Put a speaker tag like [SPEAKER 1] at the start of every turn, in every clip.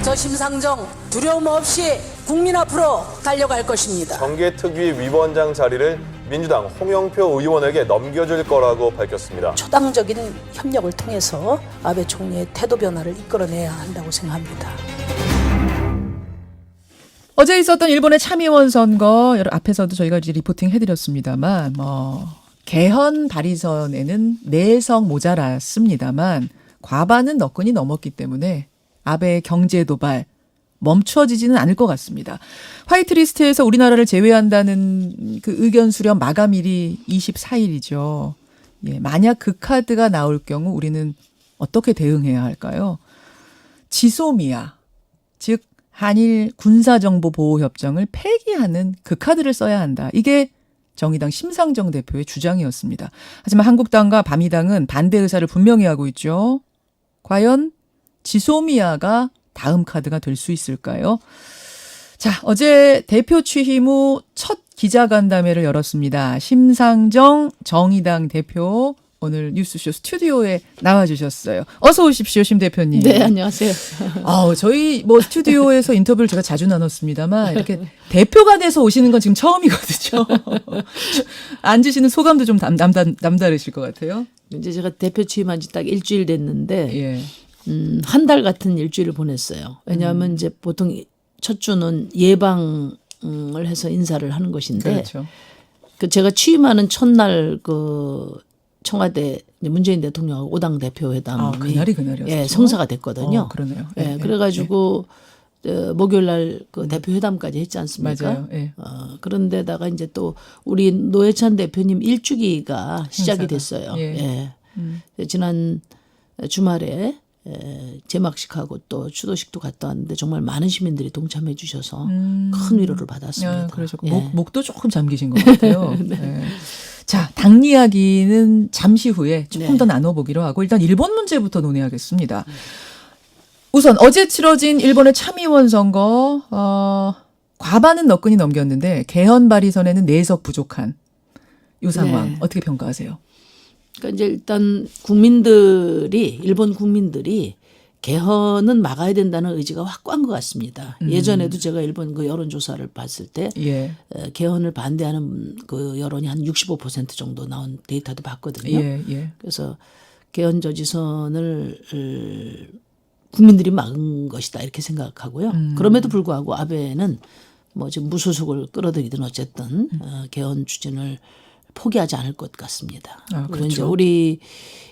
[SPEAKER 1] 저 심상정 두려움 없이 국민 앞으로 달려갈 것입니다.
[SPEAKER 2] 정계특위 위원장 자리를 민주당 홍영표 의원에게 넘겨줄 거라고 밝혔습니다.
[SPEAKER 1] 초당적인 협력을 통해서 아베 총리의 태도 변화를 이끌어내야 한다고 생각합니다.
[SPEAKER 3] 어제 있었던 일본의 참의원 선거 앞에서도 저희가 이제 리포팅 해드렸습니다만 개헌 발의선에는 4석 모자랐습니다만 과반은 너끈히 넘었기 때문에 아베의 경제 도발 멈추어지지는 않을 것 같습니다. 화이트리스트에서 우리나라를 제외한다는 그 의견 수렴 마감일이 24일이죠. 예, 만약 그 카드가 나올 경우 우리는 어떻게 대응해야 할까요? 지소미아, 즉 한일 군사정보보호협정을 폐기하는 그 카드를 써야 한다. 이게 정의당 심상정 대표의 주장이었습니다. 하지만 한국당과 바미당은 반대 의사를 분명히 하고 있죠. 과연 지소미아가 다음 카드가 될 수 있을까요? 자, 어제 대표 취임 후 첫 기자간담회를 열었습니다. 심상정 정의당 대표 오늘 뉴스쇼 스튜디오에 나와주셨어요. 어서 오십시오, 심 대표님.
[SPEAKER 4] 네, 안녕하세요.
[SPEAKER 3] 저희 스튜디오에서 인터뷰를 제가 자주 나눴습니다만 이렇게 대표가 돼서 오시는 건 지금 처음이거든요. 앉으시는 소감도 좀 남다르실 것 같아요.
[SPEAKER 4] 이제 제가 대표 취임한 지 딱 일주일 됐는데
[SPEAKER 3] 예.
[SPEAKER 4] 한 달 같은 일주일을 보냈어요. 왜냐하면 이제 보통 첫 주는 예방을 해서 인사를 하는 것인데
[SPEAKER 3] 그렇죠.
[SPEAKER 4] 그 제가 취임하는 첫날 그 청와대 문재인 대통령하고 5당 대표회담이
[SPEAKER 3] 그날이었어요.
[SPEAKER 4] 예, 성사가 됐거든요.
[SPEAKER 3] 그러네요.
[SPEAKER 4] 예, 그래가지고 목요일 날 그 대표회담까지 했지 않습니까?
[SPEAKER 3] 맞아요. 예.
[SPEAKER 4] 그런데다가 이제 또 우리 노회찬 대표님 일주기가 시작이
[SPEAKER 3] 행사가.
[SPEAKER 4] 됐어요.
[SPEAKER 3] 예.
[SPEAKER 4] 지난 주말에 제막식하고 또 추도식도 갔다 왔는데 정말 많은 시민들이 동참해 주셔서 큰 위로를 받았습니다.
[SPEAKER 3] 그래서
[SPEAKER 4] 예.
[SPEAKER 3] 목도 조금 잠기신 것 같아요. 네. 자, 당 이야기는 잠시 후에 조금
[SPEAKER 4] 네.
[SPEAKER 3] 더 나눠보기로 하고 일단 일본 문제부터 논의하겠습니다. 우선 어제 치러진 일본의 참의원 선거 과반은 너끈히 넘겼는데 개헌 발의선에는 4석 부족한 이 상황
[SPEAKER 4] 네.
[SPEAKER 3] 어떻게 평가하세요?
[SPEAKER 4] 그러니까 이제 일단 일본 국민들이 개헌은 막아야 된다는 의지가 확고한 것 같습니다. 예전에도 제가 일본 그 여론조사를 봤을 때
[SPEAKER 3] 예.
[SPEAKER 4] 개헌을 반대하는 그 여론이 한 65% 정도 나온 데이터도 봤거든요.
[SPEAKER 3] 예.
[SPEAKER 4] 그래서 개헌 저지선을 국민들이 막은 것이다 이렇게 생각하고요. 그럼에도 불구하고 아베는 지금 무소속을 끌어들이든 어쨌든 개헌 추진을 포기하지 않을 것 같습니다. 그리고
[SPEAKER 3] 그렇죠.
[SPEAKER 4] 이제 우리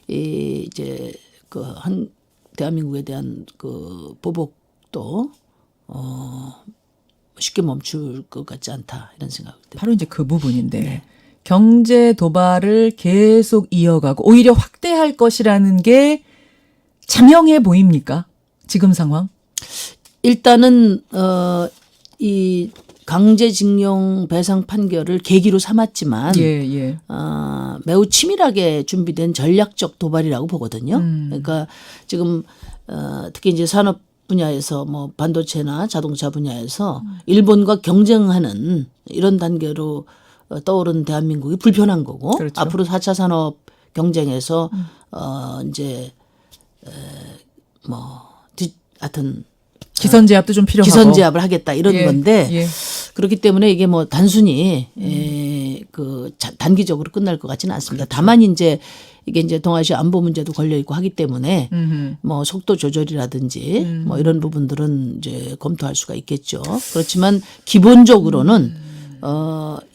[SPEAKER 4] 이제 그 한 대한민국에 대한 그 보복도 쉽게 멈출 것 같지 않다 이런 생각을 듭니다.
[SPEAKER 3] 바로 이제 그 부분인데 경제 도발을 계속 이어가고 오히려 확대할 것이라는 게 자명해 보입니까? 지금 상황?
[SPEAKER 4] 일단은 이 강제징용 배상 판결을 계기로 삼았지만
[SPEAKER 3] 예.
[SPEAKER 4] 매우 치밀하게 준비된 전략적 도발이라고 보거든요. 그러니까 지금 특히 이제 산업 분야에서 반도체나 자동차 분야에서 일본과 경쟁하는 이런 단계로 떠오른 대한민국이 불편한 거고
[SPEAKER 3] 그렇죠.
[SPEAKER 4] 앞으로 4차 산업 경쟁에서 이제 하여튼
[SPEAKER 3] 기선제압도 좀 필요하고
[SPEAKER 4] 기선제압을 하겠다 이런 건데
[SPEAKER 3] 예.
[SPEAKER 4] 그렇기 때문에 이게 단순히 단기적으로 끝날 것 같지는 않습니다. 다만 이제 이게 이제 동아시아 안보 문제도 걸려 있고 하기 때문에 속도 조절이라든지 이런 부분들은 이제 검토할 수가 있겠죠. 그렇지만 기본적으로는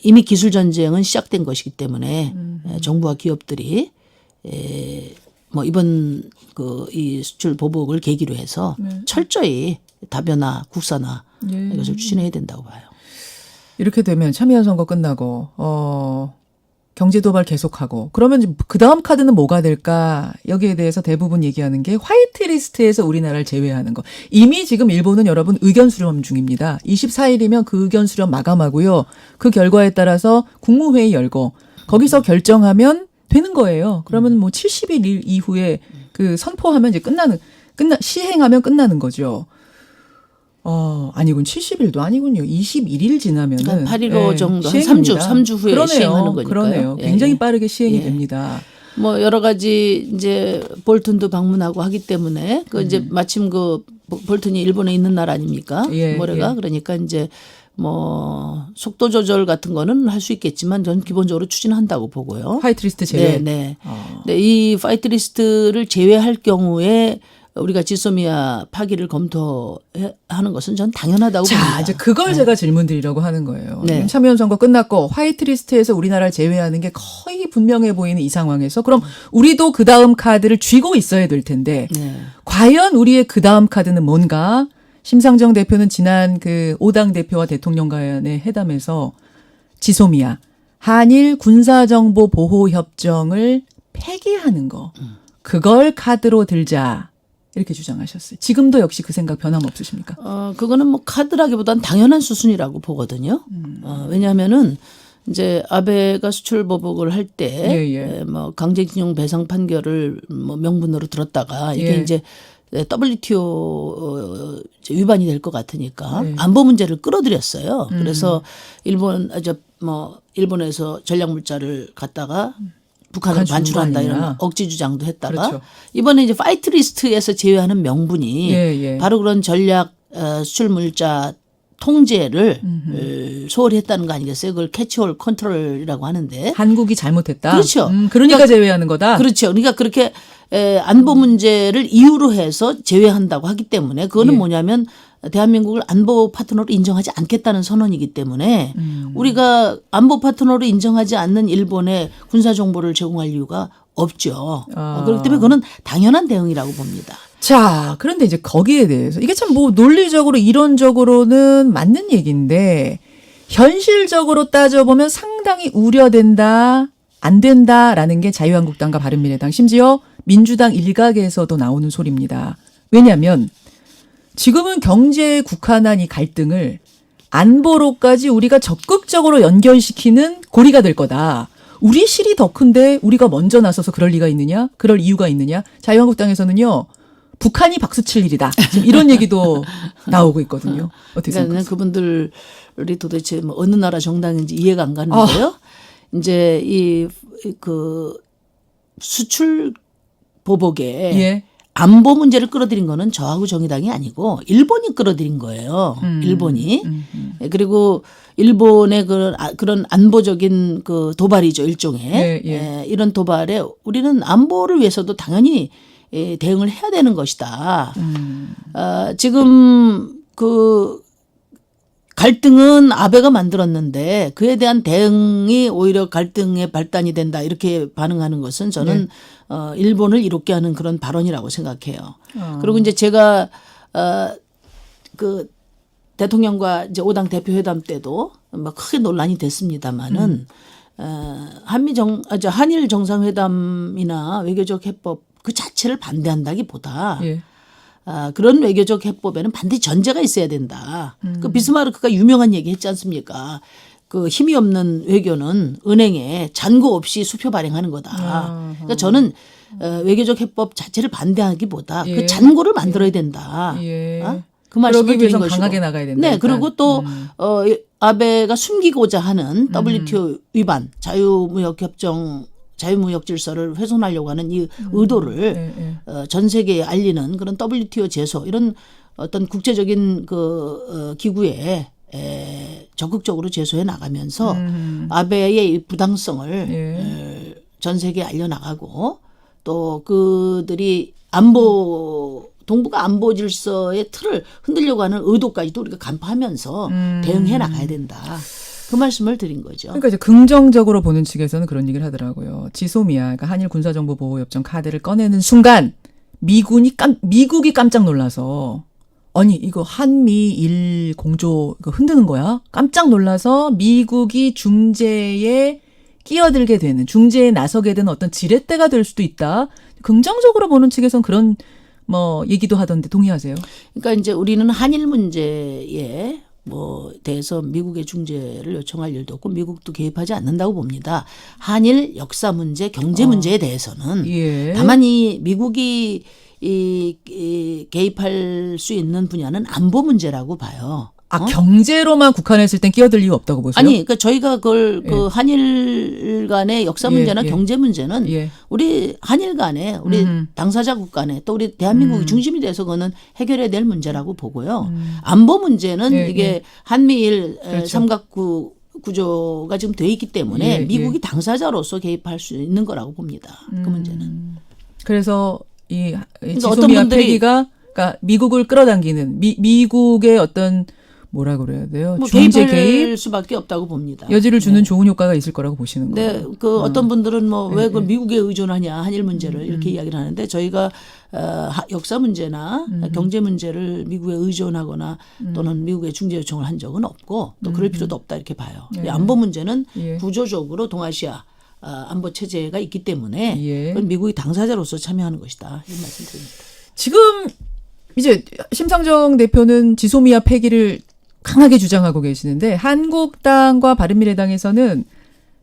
[SPEAKER 4] 이미 기술 전쟁은 시작된 것이기 때문에 정부와 기업들이 이번 이 수출 보복을 계기로 해서 철저히 다변화, 국산화 이것을 추진해야 된다고 봐요.
[SPEAKER 3] 이렇게 되면 참의원 선거 끝나고 경제 도발 계속하고 그러면 그 다음 카드는 뭐가 될까? 여기에 대해서 대부분 얘기하는 게 화이트리스트에서 우리나라를 제외하는 거. 이미 지금 일본은 여러분 의견 수렴 중입니다. 24일이면 그 의견 수렴 마감하고요. 그 결과에 따라서 국무회의 열고 거기서 결정하면 되는 거예요. 그러면 70일 이후에 그 선포하면 이제 시행하면 끝나는 거죠. 아니군. 70일도 아니군요. 21일 지나면은
[SPEAKER 4] 8.15 정도 한
[SPEAKER 3] 시행입니다.
[SPEAKER 4] 3주 후에
[SPEAKER 3] 그러네요.
[SPEAKER 4] 시행하는 거니까요.
[SPEAKER 3] 그러네요.
[SPEAKER 4] 예,
[SPEAKER 3] 굉장히
[SPEAKER 4] 예.
[SPEAKER 3] 빠르게 시행이
[SPEAKER 4] 예.
[SPEAKER 3] 됩니다.
[SPEAKER 4] 여러 가지 이제 볼튼도 방문하고 하기 때문에 그 이제 마침 그 볼튼이 일본에 있는 나라 아닙니까?
[SPEAKER 3] 예,
[SPEAKER 4] 모레가
[SPEAKER 3] 예.
[SPEAKER 4] 그러니까 이제 뭐 속도 조절 같은 거는 할 수 있겠지만 저는 기본적으로 추진한다고 보고요.
[SPEAKER 3] 화이트리스트 제외.
[SPEAKER 4] 네, 네. 네, 이 화이트리스트를 제외할 경우에 우리가 지소미아 파기를 검토하는 것은 전 당연하다고 봅니다.
[SPEAKER 3] 자, 이제 그걸 제가 질문드리려고 하는 거예요.
[SPEAKER 4] 네.
[SPEAKER 3] 참여연 선거 끝났고 화이트리스트에서 우리나라를 제외하는 게 거의 분명해 보이는 이 상황에서 그럼 우리도 그 다음 카드를 쥐고 있어야 될 텐데
[SPEAKER 4] 네.
[SPEAKER 3] 과연 우리의 그 다음 카드는 뭔가? 심상정 대표는 지난 그 5당 대표와 대통령 간의 회담에서 지소미아 한일 군사정보 보호 협정을 폐기하는 거 그걸 카드로 들자 이렇게 주장하셨어요. 지금도 역시 그 생각 변함없으십니까?
[SPEAKER 4] 그거는 뭐 카드라기보단 당연한 수순이라고 보거든요. 왜냐하면은 이제 아베가 수출 보복을 할 때
[SPEAKER 3] 예, 예.
[SPEAKER 4] 뭐 강제징용 배상 판결을 뭐 명분으로 들었다가 이게
[SPEAKER 3] 예.
[SPEAKER 4] 이제 WTO 이제 위반이 될 것 같으니까
[SPEAKER 3] 네.
[SPEAKER 4] 안보 문제를 끌어들였어요. 그래서 일본에서 전략 물자를 갖다가 북한을
[SPEAKER 3] 북한 준
[SPEAKER 4] 반출한다
[SPEAKER 3] 거
[SPEAKER 4] 이런
[SPEAKER 3] 아니냐.
[SPEAKER 4] 억지 주장도 했다가
[SPEAKER 3] 그렇죠.
[SPEAKER 4] 이번에 이제 파이트 리스트에서 제외하는 명분이
[SPEAKER 3] 예, 예.
[SPEAKER 4] 바로 그런 전략 수출 물자 통제를 소홀히 했다는 거 아니겠어요? 그걸 캐치홀 컨트롤이라고 하는데.
[SPEAKER 3] 한국이 잘못했다.
[SPEAKER 4] 그렇죠.
[SPEAKER 3] 그러니까
[SPEAKER 4] 그러니까
[SPEAKER 3] 제외하는 거다.
[SPEAKER 4] 그렇죠. 그러니까 그렇게 안보 문제를 이유로 해서 제외한다고 하기 때문에 그거는
[SPEAKER 3] 예.
[SPEAKER 4] 뭐냐면 대한민국을 안보 파트너로 인정하지 않겠다는 선언이기 때문에 우리가 안보 파트너로 인정하지 않는 일본에 군사 정보를 제공할 이유가 없죠. 그렇기 때문에 그거는 당연한 대응이라고 봅니다.
[SPEAKER 3] 자, 그런데 이제 거기에 대해서 이게 참 뭐 논리적으로 이론적으로는 맞는 얘기인데 현실적으로 따져보면 상당히 우려된다, 안 된다라는 게 자유한국당과 바른미래당 심지어 민주당 일각에서도 나오는 소리입니다. 왜냐하면 지금은 경제에 국한한 이 갈등을 안보로까지 우리가 적극적으로 연결시키는 고리가 될 거다. 우리 실이 더 큰데 우리가 먼저 나서서 그럴 리가 있느냐? 그럴 이유가 있느냐? 자유한국당에서는요. 북한이 박수칠 일이다. 지금 이런 얘기도 나오고 있거든요. 어떻게
[SPEAKER 4] 그러니까
[SPEAKER 3] 생각하세요?
[SPEAKER 4] 그분들이 도대체 뭐 어느 나라 정당인지 이해가 안 가는데요. 이제 그 수출 보복에
[SPEAKER 3] 예.
[SPEAKER 4] 안보 문제를 끌어들인 거는 저하고 정의당이 아니고 일본이 끌어들인 거예요. 일본이. 그리고 일본의 그런 안보적인 그 도발이죠. 일종의.
[SPEAKER 3] 예.
[SPEAKER 4] 이런 도발에 우리는 안보를 위해서도 당연히 대응을 해야 되는 것이다. 지금 그 갈등은 아베가 만들었는데 그에 대한 대응이 오히려 갈등의 발단이 된다 이렇게 반응하는 것은 저는 일본을 이롭게 하는 그런 발언이라고 생각해요. 그리고 이제 제가 그 대통령과 이제 5당 대표 회담 때도 뭐 크게 논란이 됐습니다마는 한일 정상회담이나 외교적 해법 그 자체를 반대한다기보다
[SPEAKER 3] 예.
[SPEAKER 4] 그런 외교적 해법에는 반드시 전제가 있어야 된다. 그 비스마르크가 유명한 얘기 했지 않습니까? 그 힘이 없는 외교는 은행에 잔고 없이 수표 발행하는 거다. 그러니까 저는 외교적 해법 자체를 반대하기보다
[SPEAKER 3] 예.
[SPEAKER 4] 그 잔고를 만들어야 된다.
[SPEAKER 3] 예.
[SPEAKER 4] 그 말씀을
[SPEAKER 3] 그러기
[SPEAKER 4] 드린
[SPEAKER 3] 위해서
[SPEAKER 4] 것이고.
[SPEAKER 3] 강하게 나가야 된다.
[SPEAKER 4] 네.
[SPEAKER 3] 일단.
[SPEAKER 4] 그리고 또 아베가 숨기고자 하는 WTO 위반 자유무역 질서를 훼손하려고 하는 이 의도를 전 세계에 알리는 그런 WTO 제소 이런 어떤 국제적인 그 기구에 적극적으로 제소해 나가면서 아베의 이 부당성을 전 세계에 알려나가고 또 그들이 동북아 안보 질서의 틀을 흔들려고 하는 의도까지도 우리가 간파하면서 대응해 나가야 된다. 그 말씀을 드린 거죠.
[SPEAKER 3] 그러니까 이제 긍정적으로 보는 측에서는 그런 얘기를 하더라고요. 지소미아, 그러니까 한일 군사정보보호협정 카드를 꺼내는 순간 미국이 깜짝 놀라서 아니 이거 한미일 공조 이거 흔드는 거야? 깜짝 놀라서 미국이 중재에 끼어들게 되는 중재에 나서게 되는 어떤 지렛대가 될 수도 있다. 긍정적으로 보는 측에서는 그런 뭐 얘기도 하던데 동의하세요?
[SPEAKER 4] 그러니까 이제 우리는 한일 문제에 대해서 미국의 중재를 요청할 일도 없고 미국도 개입하지 않는다고 봅니다. 한일 역사 문제, 경제 문제에 대해서는
[SPEAKER 3] 예.
[SPEAKER 4] 다만 이 미국이 개입할 수 있는 분야는 안보 문제라고 봐요.
[SPEAKER 3] 경제로만 국한했을 땐 끼어들 이유 없다고 보세요?
[SPEAKER 4] 아니, 그러니까 저희가 그걸 그 한일 간의 역사 문제나
[SPEAKER 3] 예.
[SPEAKER 4] 경제 문제는
[SPEAKER 3] 예.
[SPEAKER 4] 우리 한일 간에 우리 당사자국 간에 또 우리 대한민국이 중심이 돼서 그거는 해결해야 될 문제라고 보고요. 안보 문제는
[SPEAKER 3] 예,
[SPEAKER 4] 이게
[SPEAKER 3] 예.
[SPEAKER 4] 한미일
[SPEAKER 3] 그렇죠.
[SPEAKER 4] 삼각구 구조가 지금 돼 있기 때문에
[SPEAKER 3] 예,
[SPEAKER 4] 미국이
[SPEAKER 3] 예.
[SPEAKER 4] 당사자로서 개입할 수 있는 거라고 봅니다. 그 문제는.
[SPEAKER 3] 그래서 이
[SPEAKER 4] 그러니까
[SPEAKER 3] 지소미아
[SPEAKER 4] 어떤 분들이-
[SPEAKER 3] 폐기가 그러니까 미국을 끌어당기는 미국의 어떤 뭐라 그래야 돼요?
[SPEAKER 4] 뭐
[SPEAKER 3] 중재
[SPEAKER 4] 개입할
[SPEAKER 3] 개입
[SPEAKER 4] 수밖에 없다고 봅니다.
[SPEAKER 3] 여지를 주는 좋은 효과가 있을 거라고 보시는 거예요.
[SPEAKER 4] 네, 그 어떤 분들은 뭐 왜 그 미국에 의존하냐 한일 문제를 이렇게 이야기를 하는데 저희가 역사 문제나 경제 문제를 미국에 의존하거나 또는 미국에 중재 요청을 한 적은 없고 또 그럴 필요도 없다 이렇게 봐요.
[SPEAKER 3] 네.
[SPEAKER 4] 안보 문제는
[SPEAKER 3] 예.
[SPEAKER 4] 구조적으로 동아시아 안보 체제가 있기 때문에
[SPEAKER 3] 예.
[SPEAKER 4] 그건 미국이 당사자로서 참여하는 것이다 이런 말씀드립니다.
[SPEAKER 3] 지금 이제 심상정 대표는 지소미아 폐기를 강하게 주장하고 계시는데 한국당과 바른미래당에서는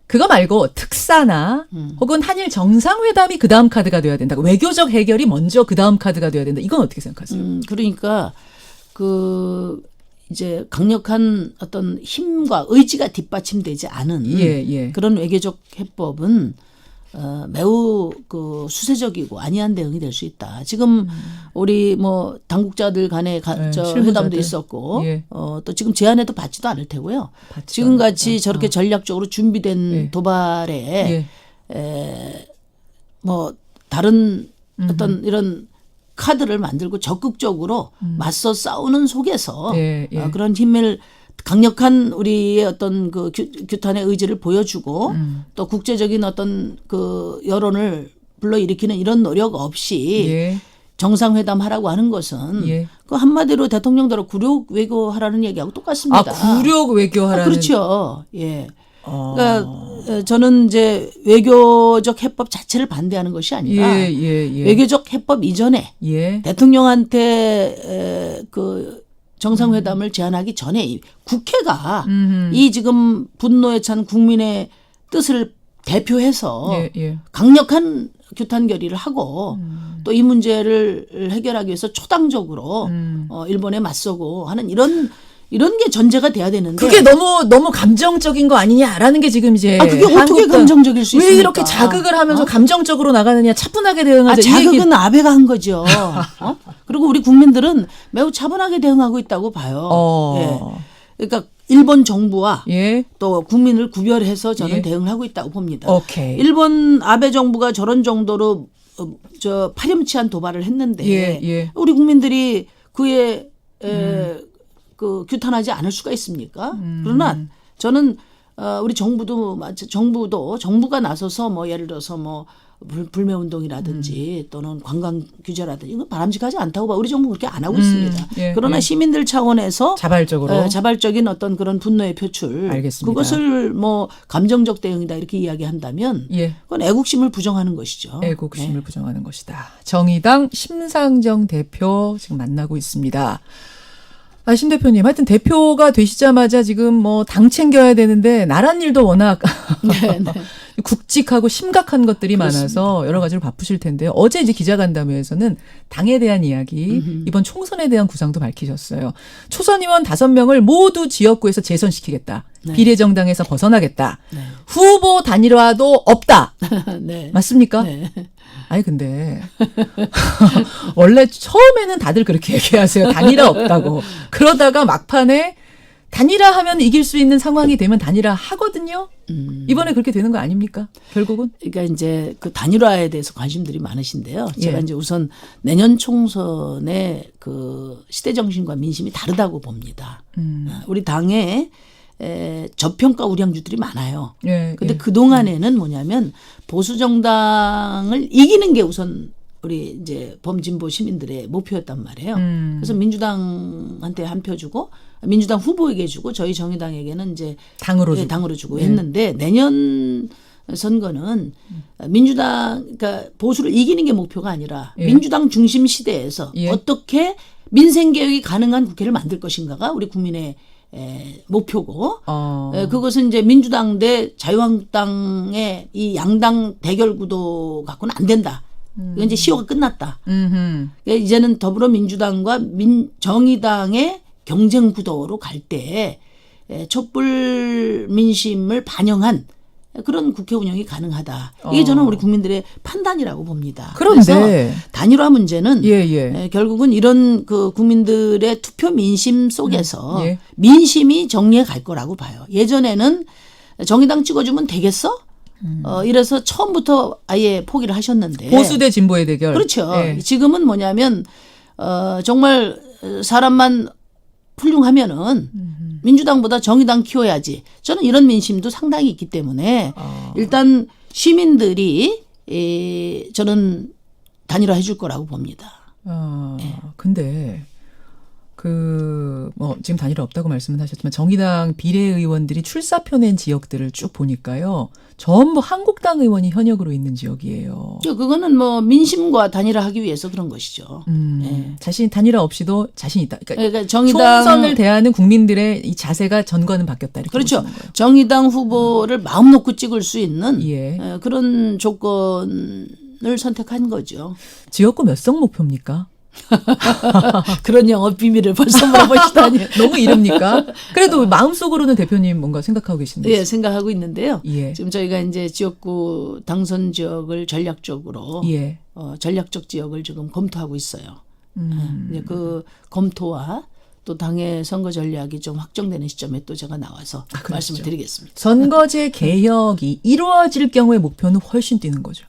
[SPEAKER 3] 그거 말고 특사나 혹은 한일 정상회담이 그 다음 카드가 돼야 된다. 외교적 해결이 먼저 그 다음 카드가 돼야 된다. 이건 어떻게 생각하세요?
[SPEAKER 4] 그러니까 그 이제 강력한 어떤 힘과 의지가 뒷받침되지 않은
[SPEAKER 3] 예.
[SPEAKER 4] 그런 외교적 해법은 매우 그 수세적이고 안이한 대응이 될 수 있다. 지금 우리 뭐 당국자들 간에
[SPEAKER 3] 실무자들.
[SPEAKER 4] 회담도 있었고
[SPEAKER 3] 예.
[SPEAKER 4] 또 지금 제안해도 받지도 않을 테고요.
[SPEAKER 3] 받지도
[SPEAKER 4] 지금 같이
[SPEAKER 3] 않을까.
[SPEAKER 4] 저렇게 전략적으로 준비된
[SPEAKER 3] 예.
[SPEAKER 4] 도발에
[SPEAKER 3] 예.
[SPEAKER 4] 뭐 다른 어떤 이런 카드를 만들고 적극적으로 맞서 싸우는 속에서
[SPEAKER 3] 예, 예.
[SPEAKER 4] 그런 힘을 강력한 우리의 어떤 그 규탄의 의지를 보여주고 또 국제적인 어떤 그 여론을 불러일으키는 이런 노력 없이
[SPEAKER 3] 예.
[SPEAKER 4] 정상회담 하라고 하는 것은
[SPEAKER 3] 예.
[SPEAKER 4] 그 한마디로 대통령대로 굴욕 외교하라는 얘기하고 똑같습니다.
[SPEAKER 3] 굴욕 외교하라는.
[SPEAKER 4] 그렇죠. 예. 그러니까 저는 이제 외교적 해법 자체를 반대하는 것이 아니라
[SPEAKER 3] 예.
[SPEAKER 4] 외교적 해법 이전에
[SPEAKER 3] 예.
[SPEAKER 4] 대통령한테 그 정상회담을 제안하기 전에 이 국회가 이 지금 분노에 찬 국민의 뜻을 대표해서
[SPEAKER 3] 예.
[SPEAKER 4] 강력한 규탄 결의를 하고 또 이 문제를 해결하기 위해서 초당적으로 일본에 맞서고 하는 이런 게 전제가 돼야 되는데
[SPEAKER 3] 그게 너무 감정적인 거 아니냐라는 게 지금 이제
[SPEAKER 4] 그게 어떻게
[SPEAKER 3] 한국당
[SPEAKER 4] 감정적일 수
[SPEAKER 3] 왜
[SPEAKER 4] 있습니까?
[SPEAKER 3] 이렇게 자극을 하면서 감정적으로 나가느냐 차분하게 대응하자. 이 얘기-
[SPEAKER 4] 자극은 아베가 한 거죠. 그리고 우리 국민들은 매우 차분하게 대응하고 있다고 봐요. 예. 그러니까 일본 정부와
[SPEAKER 3] 예.
[SPEAKER 4] 또 국민을 구별해서 저는
[SPEAKER 3] 예.
[SPEAKER 4] 대응을 하고 있다고 봅니다.
[SPEAKER 3] 오케이.
[SPEAKER 4] 일본 아베 정부가 저런 정도로 저 파렴치한 도발을 했는데
[SPEAKER 3] 예.
[SPEAKER 4] 우리 국민들이 그에 그 규탄하지 않을 수가 있습니까? 그러나 저는 우리 정부가 나서서 뭐 예를 들어서 뭐 불매 운동이라든지 또는 관광 규제라든지 이건 바람직하지 않다고 봐. 우리 정부 그렇게 안 하고 있습니다.
[SPEAKER 3] 예,
[SPEAKER 4] 그러나
[SPEAKER 3] 예.
[SPEAKER 4] 시민들 차원에서
[SPEAKER 3] 자발적으로.
[SPEAKER 4] 자발적인 어떤 그런 분노의 표출,
[SPEAKER 3] 알겠습니다.
[SPEAKER 4] 그것을 뭐 감정적 대응이다 이렇게 이야기한다면
[SPEAKER 3] 예.
[SPEAKER 4] 그건 애국심을 부정하는 것이죠.
[SPEAKER 3] 애국심을 부정하는 것이다. 정의당 심상정 대표 지금 만나고 있습니다. 심 대표님, 하여튼 대표가 되시자마자 지금 뭐 당 챙겨야 되는데 나란 일도 워낙
[SPEAKER 4] 네.
[SPEAKER 3] 굵직하고 심각한 것들이 많아서 여러 가지로 바쁘실 텐데요. 어제 이제 기자간담회에서는 당에 대한 이야기, 이번 총선에 대한 구상도 밝히셨어요. 초선 의원 5명을 모두 지역구에서 재선시키겠다.
[SPEAKER 4] 네.
[SPEAKER 3] 비례정당에서 벗어나겠다.
[SPEAKER 4] 네.
[SPEAKER 3] 후보 단일화도 없다.
[SPEAKER 4] 네.
[SPEAKER 3] 맞습니까?
[SPEAKER 4] 네.
[SPEAKER 3] 아니 근데 원래 처음에는 다들 그렇게 얘기하세요. 단일화 없다고. 그러다가 막판에 단일화하면 이길 수 있는 상황이 되면 단일화 하거든요. 이번에 그렇게 되는 거 아닙니까? 결국은.
[SPEAKER 4] 그러니까 이제 그 단일화에 대해서 관심들이 많으신데요. 제가
[SPEAKER 3] 예.
[SPEAKER 4] 이제 우선 내년 총선의 그 시대 정신과 민심이 다르다고 봅니다. 우리 당에 저평가 우량주들이 많아요.
[SPEAKER 3] 예.
[SPEAKER 4] 근데
[SPEAKER 3] 예.
[SPEAKER 4] 그동안에는 뭐냐면 보수 정당을 이기는 게 우선 우리 이제 범진보 시민들의 목표였단 말이에요. 그래서 민주당한테 한 표 주고 민주당 후보에게 주고 저희 정의당에게는 이제
[SPEAKER 3] 당으로 주고.
[SPEAKER 4] 당으로 주고
[SPEAKER 3] 예.
[SPEAKER 4] 했는데 내년 선거는 민주당 그러니까 보수를 이기는 게 목표가 아니라
[SPEAKER 3] 예.
[SPEAKER 4] 민주당 중심 시대에서
[SPEAKER 3] 예.
[SPEAKER 4] 어떻게 민생 개혁이 가능한 국회를 만들 것인가가 우리 국민의 목표고 그것은 이제 민주당 대 자유한국당의 이 양당 대결 구도 갖고는 안 된다. 이건 이제 시효가 끝났다. 그러니까 이제는 더불어민주당과 정의당의 경쟁 구도로 갈 때 촛불 민심을 반영한 그런 국회 운영이 가능하다. 이게 저는 우리 국민들의 판단이라고 봅니다.
[SPEAKER 3] 그런데
[SPEAKER 4] 그래서 단일화 문제는
[SPEAKER 3] 예.
[SPEAKER 4] 결국은 이런 그 국민들의 투표 민심 속에서
[SPEAKER 3] 예.
[SPEAKER 4] 민심이 정리해 갈 거라고 봐요. 예전에는 정의당 찍어주면 되겠어? 이래서 처음부터 아예 포기를 하셨는데.
[SPEAKER 3] 보수 대 진보의 대결.
[SPEAKER 4] 그렇죠.
[SPEAKER 3] 예.
[SPEAKER 4] 지금은 뭐냐면 정말 사람만 훌륭하면은 민주당보다 정의당 키워야지. 저는 이런 민심도 상당히 있기 때문에 일단 시민들이 저는 단일화 해줄 거라고 봅니다.
[SPEAKER 3] 근데 지금 단일화 없다고 말씀은 하셨지만 정의당 비례의원들이 출사표 낸 지역들을 쭉 보니까요. 전부 한국당 의원이 현역으로 있는 지역이에요.
[SPEAKER 4] 그거는 뭐 민심과 단일화하기 위해서 그런 것이죠.
[SPEAKER 3] 자신 단일화 없이도 자신 있다.
[SPEAKER 4] 그러니까 정의당
[SPEAKER 3] 총선을 대하는 국민들의 이 자세가 전과는 바뀌었다. 이렇게
[SPEAKER 4] 그렇죠.
[SPEAKER 3] 보시는 거예요.
[SPEAKER 4] 정의당 후보를 마음 놓고 찍을 수 있는
[SPEAKER 3] 예.
[SPEAKER 4] 그런 조건을 선택한 거죠.
[SPEAKER 3] 지역구 몇 석 목표입니까?
[SPEAKER 4] 그런 영업 비밀을 벌써 물어보시다니.
[SPEAKER 3] 너무 이릅니까? 그래도 마음속으로는 대표님 뭔가 생각하고 계신데.
[SPEAKER 4] 예, 생각하고 있는데요.
[SPEAKER 3] 예.
[SPEAKER 4] 지금 저희가 이제 지역구 당선 지역을 전략적으로
[SPEAKER 3] 예.
[SPEAKER 4] 전략적 지역을 지금 검토하고 있어요. 이제 그 검토와 또 당의 선거 전략이 좀 확정되는 시점에 또 제가 나와서 말씀을 드리겠습니다.
[SPEAKER 3] 선거제 개혁이 이루어질 경우의 목표는 훨씬 뛰는 거죠.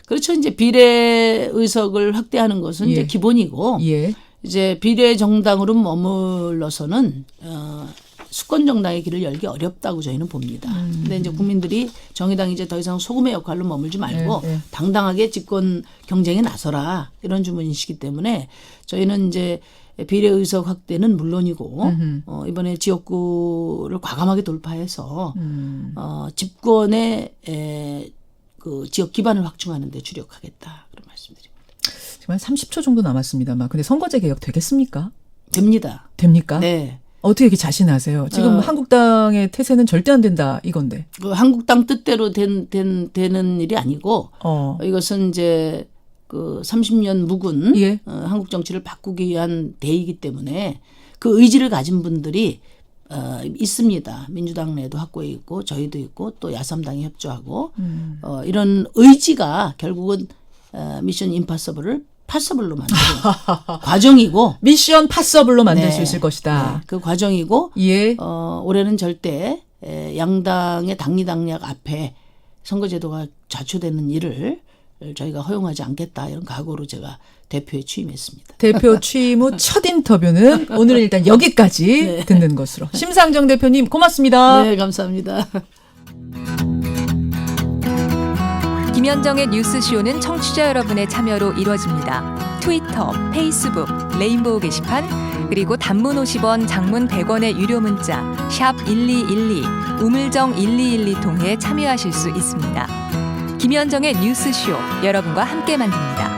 [SPEAKER 4] 그렇죠. 이제 비례 의석을 확대하는 것은
[SPEAKER 3] 예.
[SPEAKER 4] 이제 기본이고
[SPEAKER 3] 예.
[SPEAKER 4] 이제 비례 정당으로 머물러서는 수권 정당의 길을 열기 어렵다고 저희는 봅니다. 근데 이제 국민들이 정의당이 이제 더 이상 소금의 역할로 머물지 말고
[SPEAKER 3] 예.
[SPEAKER 4] 당당하게 집권 경쟁에 나서라 이런 주문이시기 때문에 저희는 이제 비례 의석 확대는 물론이고 이번에 지역구를 과감하게 돌파해서 집권의 그 지역 기반을 확충하는 데 주력하겠다. 그런 말씀드립니다.
[SPEAKER 3] 지금 한 30초 정도 남았습니다만 근데 선거제 개혁 되겠습니까?
[SPEAKER 4] 됩니다.
[SPEAKER 3] 됩니까?
[SPEAKER 4] 네.
[SPEAKER 3] 어떻게 이렇게 자신하세요? 지금 한국당의 태세는 절대 안 된다 이건데.
[SPEAKER 4] 그 한국당 뜻대로 되는 일이 아니고 이것은 이제 그 30년 묵은
[SPEAKER 3] 예.
[SPEAKER 4] 한국 정치를 바꾸기 위한 대의이기 때문에 그 의지를 가진 분들이 있습니다. 민주당 내도 확고해 있고 저희도 있고 또 야3당이 협조하고 이런 의지가 결국은 미션 임파서블을 파서블로 만드는 과정이고
[SPEAKER 3] 미션 파서블로 만들 수
[SPEAKER 4] 네.
[SPEAKER 3] 있을 것이다.
[SPEAKER 4] 네. 그 과정이고
[SPEAKER 3] 예.
[SPEAKER 4] 올해는 절대 양당의 당리당략 앞에 선거제도가 좌초되는 일을 저희가 허용하지 않겠다 이런 각오로 제가 대표에 취임했습니다.
[SPEAKER 3] 대표 취임 후 첫 인터뷰는 오늘 일단 여기까지
[SPEAKER 4] 네.
[SPEAKER 3] 듣는 것으로. 심상정 대표님 고맙습니다.
[SPEAKER 4] 네, 감사합니다.
[SPEAKER 5] 김현정의 뉴스쇼는 청취자 여러분의 참여로 이루어집니다. 트위터, 페이스북, 레인보우 게시판, 그리고 단문 50원, 장문 100원의 유료 문자 샵 1212, 우물정 1212 통해 참여하실 수 있습니다. 김현정의 뉴스쇼, 여러분과 함께 만듭니다.